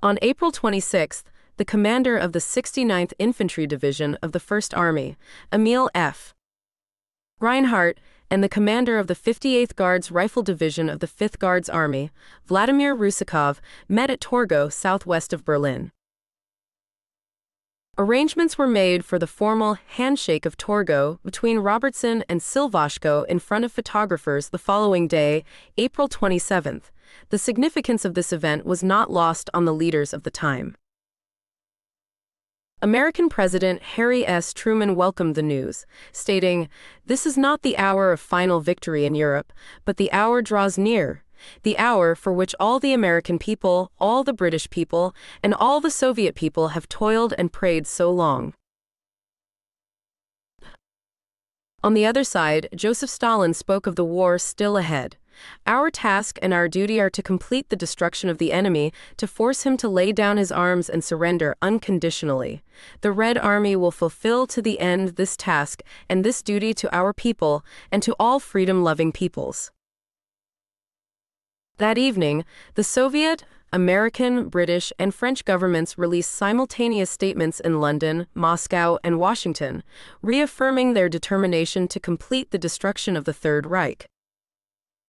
On April 26th, the commander of the 69th Infantry Division of the First Army, Emil F. Reinhardt, and the commander of the 58th Guards Rifle Division of the 5th Guards Army, Vladimir Rusakov, met at Torgau, southwest of Berlin. Arrangements were made for the formal handshake of Torgau between Robertson and Silvashko in front of photographers the following day, April 27th. The significance of this event was not lost on the leaders of the time. American President Harry S. Truman welcomed the news, stating, "This is not the hour of final victory in Europe, but the hour draws near. The hour for which all the American people, all the British people, and all the Soviet people have toiled and prayed so long." On the other side, Joseph Stalin spoke of the war still ahead. "Our task and our duty are to complete the destruction of the enemy, to force him to lay down his arms and surrender unconditionally. The Red Army will fulfill to the end this task and this duty to our people and to all freedom-loving peoples." That evening, the Soviet, American, British, and French governments released simultaneous statements in London, Moscow, and Washington, reaffirming their determination to complete the destruction of the Third Reich.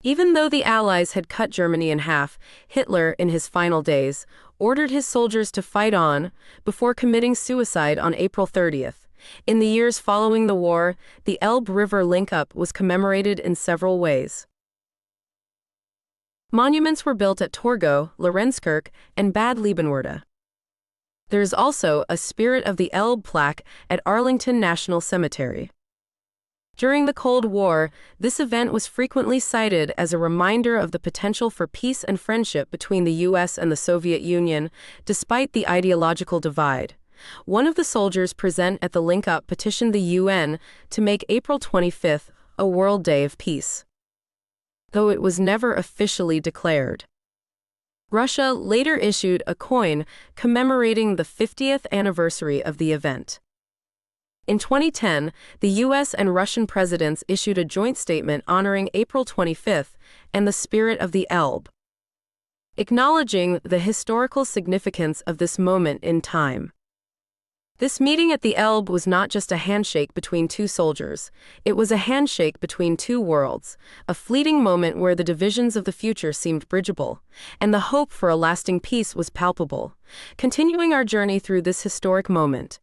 Even though the Allies had cut Germany in half, Hitler, in his final days, ordered his soldiers to fight on, before committing suicide on April 30th. In the years following the war, the Elbe River link-up was commemorated in several ways. Monuments were built at Torgau, Lorenzkirch, and Bad Liebenwerda. There is also a Spirit of the Elbe plaque at Arlington National Cemetery. During the Cold War, this event was frequently cited as a reminder of the potential for peace and friendship between the U.S. and the Soviet Union, despite the ideological divide. One of the soldiers present at the link-up petitioned the UN to make April 25th a World Day of Peace, though it was never officially declared. Russia later issued a coin commemorating the 50th anniversary of the event. In 2010, the U.S. and Russian presidents issued a joint statement honoring April 25th and the Spirit of the Elbe, acknowledging the historical significance of this moment in time. This meeting at the Elbe was not just a handshake between two soldiers, it was a handshake between two worlds, a fleeting moment where the divisions of the future seemed bridgeable, and the hope for a lasting peace was palpable. Continuing our journey through this historic moment,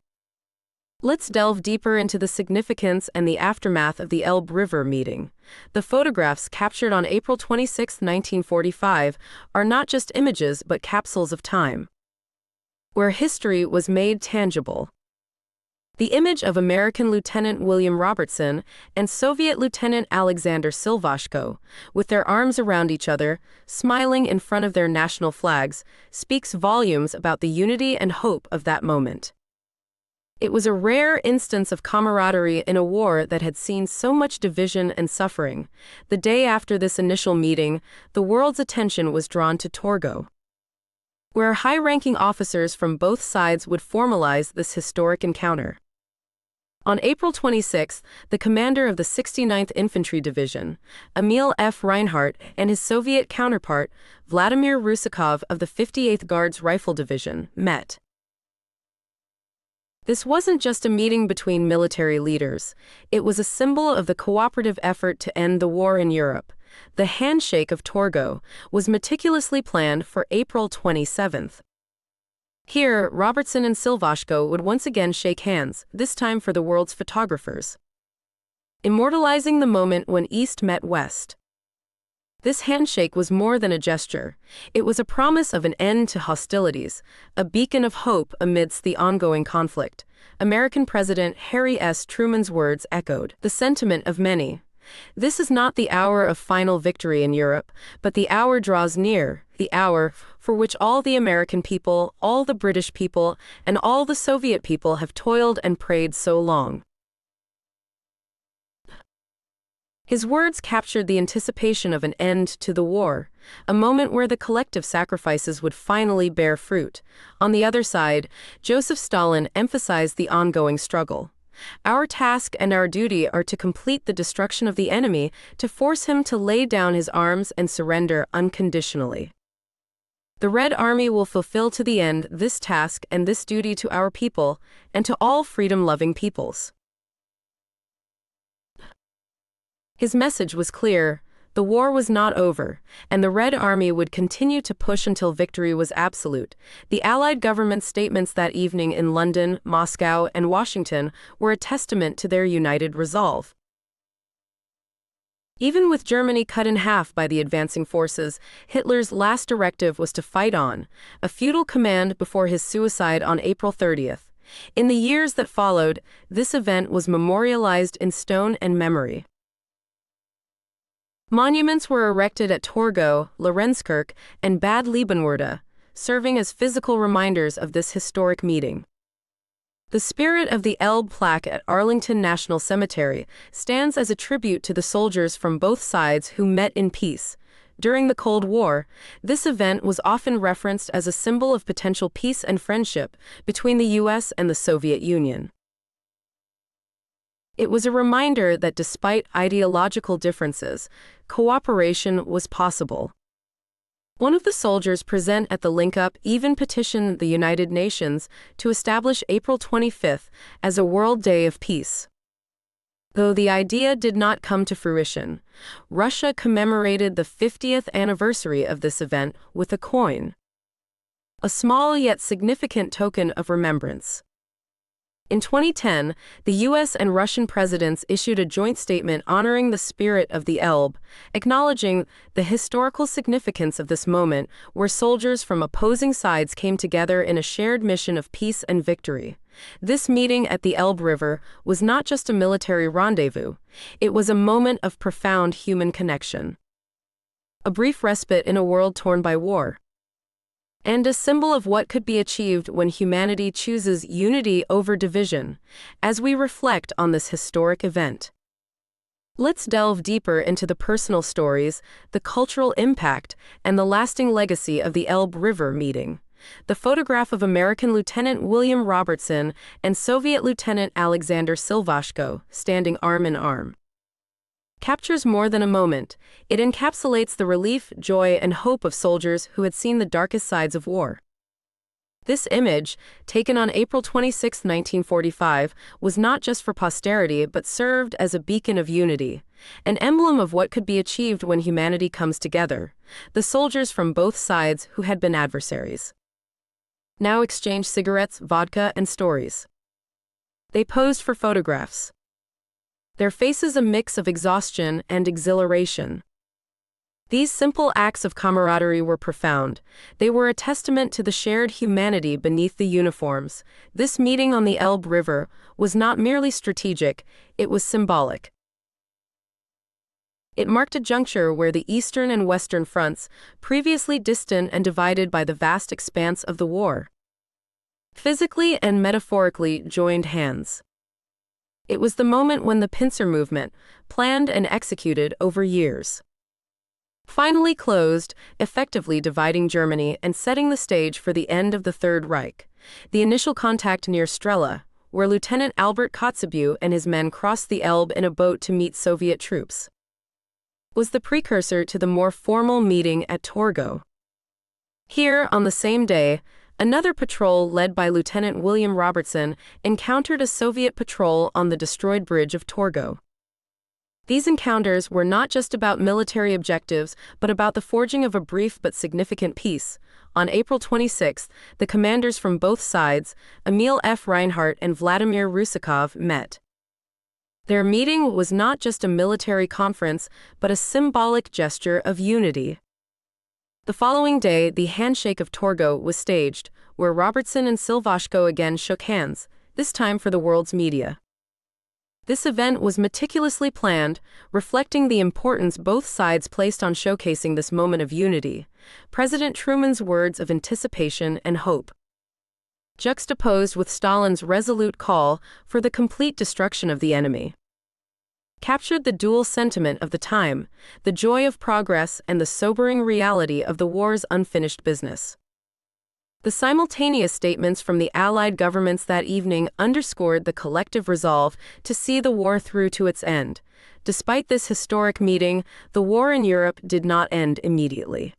let's delve deeper into the significance and the aftermath of the Elbe River meeting. The photographs captured on April 26, 1945, are not just images but capsules of time, where history was made tangible. The image of American Lieutenant William Robertson and Soviet Lieutenant Alexander Silvashko, with their arms around each other, smiling in front of their national flags, speaks volumes about the unity and hope of that moment. It was a rare instance of camaraderie in a war that had seen so much division and suffering. The day after this initial meeting, the world's attention was drawn to Torgau, where high-ranking officers from both sides would formalize this historic encounter. On April 26, the commander of the 69th Infantry Division, Emil F. Reinhardt, and his Soviet counterpart, Vladimir Rusakov of the 58th Guards Rifle Division, met. This wasn't just a meeting between military leaders, it was a symbol of the cooperative effort to end the war in Europe. The handshake of Torgau was meticulously planned for April 27th. Here, Robertson and Silvashko would once again shake hands, this time for the world's photographers, immortalizing the moment when East met West. This handshake was more than a gesture. It was a promise of an end to hostilities, a beacon of hope amidst the ongoing conflict. American President Harry S. Truman's words echoed the sentiment of many. "This is not the hour of final victory in Europe, but the hour draws near, the hour for which all the American people, all the British people, and all the Soviet people have toiled and prayed so long." His words captured the anticipation of an end to the war, a moment where the collective sacrifices would finally bear fruit. On the other side, Joseph Stalin emphasized the ongoing struggle. "Our task and our duty are to complete the destruction of the enemy, to force him to lay down his arms and surrender unconditionally." The Red Army will fulfill to the end this task and this duty to our people and to all freedom-loving peoples. His message was clear. The war was not over, and the Red Army would continue to push until victory was absolute. The Allied government statements that evening in London, Moscow, and Washington were a testament to their united resolve. Even with Germany cut in half by the advancing forces, Hitler's last directive was to fight on, a futile command before his suicide on April 30th. In the years that followed, this event was memorialized in stone and memory. Monuments were erected at Torgau, Lorenzkirch, and Bad Liebenwerda, serving as physical reminders of this historic meeting. The Spirit of the Elbe plaque at Arlington National Cemetery stands as a tribute to the soldiers from both sides who met in peace. During the Cold War, this event was often referenced as a symbol of potential peace and friendship between the U.S. and the Soviet Union. It was a reminder that despite ideological differences, cooperation was possible. One of the soldiers present at the link-up even petitioned the United Nations to establish April 25th as a World Day of Peace. Though the idea did not come to fruition, Russia commemorated the 50th anniversary of this event with a coin, a small yet significant token of remembrance. In 2010, the U.S. and Russian presidents issued a joint statement honoring the Spirit of the Elbe, acknowledging the historical significance of this moment where soldiers from opposing sides came together in a shared mission of peace and victory. This meeting at the Elbe River was not just a military rendezvous, it was a moment of profound human connection. A brief respite in a world torn by war. And a symbol of what could be achieved when humanity chooses unity over division, as we reflect on this historic event. Let's delve deeper into the personal stories, the cultural impact, and the lasting legacy of the Elbe River meeting. The photograph of American Lieutenant William Robertson and Soviet Lieutenant Alexander Silvashko standing arm in arm captures more than a moment. It encapsulates the relief, joy, and hope of soldiers who had seen the darkest sides of war. This image, taken on April 26, 1945, was not just for posterity but served as a beacon of unity, an emblem of what could be achieved when humanity comes together. The soldiers from both sides who had been adversaries now exchanged cigarettes, vodka, and stories. They posed for photographs, their faces a mix of exhaustion and exhilaration. These simple acts of camaraderie were profound. They were a testament to the shared humanity beneath the uniforms. This meeting on the Elbe River was not merely strategic, it was symbolic. It marked a juncture where the Eastern and Western fronts, previously distant and divided by the vast expanse of the war, physically and metaphorically joined hands. It was the moment when the pincer movement, planned and executed over years, finally closed, effectively dividing Germany and setting the stage for the end of the Third Reich. The initial contact near Strela, where Lieutenant Albert Kotzebue and his men crossed the Elbe in a boat to meet Soviet troops, was the precursor to the more formal meeting at Torgau. Here, on the same day, another patrol led by Lieutenant William Robertson encountered a Soviet patrol on the destroyed bridge of Torgau. These encounters were not just about military objectives, but about the forging of a brief but significant peace. On April 26, the commanders from both sides, Emil F. Reinhardt and Vladimir Rusakov, met. Their meeting was not just a military conference, but a symbolic gesture of unity. The following day, the Handshake of Torgau was staged, where Robertson and Silvashko again shook hands, this time for the world's media. This event was meticulously planned, reflecting the importance both sides placed on showcasing this moment of unity. President Truman's words of anticipation and hope, juxtaposed with Stalin's resolute call for the complete destruction of the enemy, captured the dual sentiment of the time, the joy of progress and the sobering reality of the war's unfinished business. The simultaneous statements from the Allied governments that evening underscored the collective resolve to see the war through to its end. Despite this historic meeting, the war in Europe did not end immediately.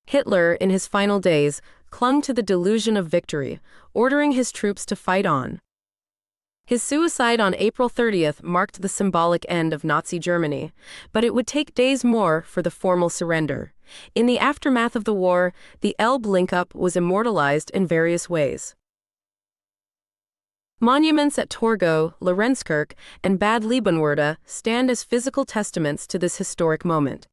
Hitler, in his final days, clung to the delusion of victory, ordering his troops to fight on. His suicide on April 30th marked the symbolic end of Nazi Germany, but it would take days more for the formal surrender. In the aftermath of the war, the Elbe link-up was immortalized in various ways. Monuments at Torgau, Lorenzkirch, and Bad Liebenwerda stand as physical testaments to this historic moment.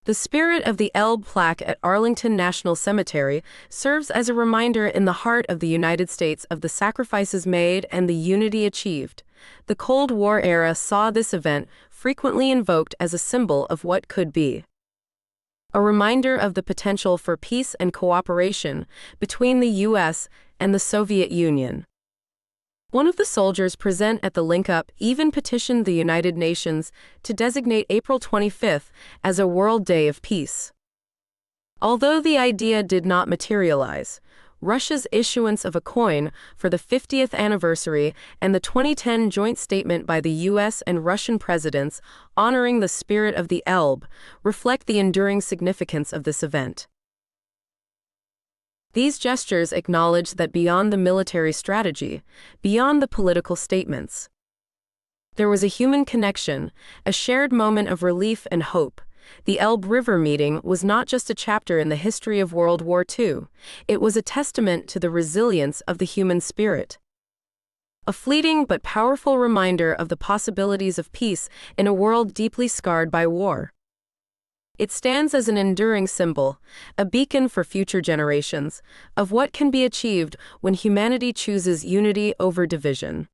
The spirit of the Elbe plaque at Arlington National Cemetery serves as a reminder in the heart of the United States of the sacrifices made and the unity achieved. The Cold War era saw this event frequently invoked as a symbol of what could be. A reminder of the potential for peace and cooperation between the U.S. and the Soviet Union. One of the soldiers present at the link-up even petitioned the United Nations to designate April 25th as a World Day of Peace. Although the idea did not materialize, Russia's issuance of a coin for the 50th anniversary and the 2010 joint statement by the U.S. and Russian presidents honoring the spirit of the Elbe reflect the enduring significance of this event. These gestures acknowledge that beyond the military strategy, beyond the political statements, there was a human connection, a shared moment of relief and hope. The Elbe River meeting was not just a chapter in the history of World War II, it was a testament to the resilience of the human spirit. A fleeting but powerful reminder of the possibilities of peace in a world deeply scarred by war. It stands as an enduring symbol, a beacon for future generations, of what can be achieved when humanity chooses unity over division.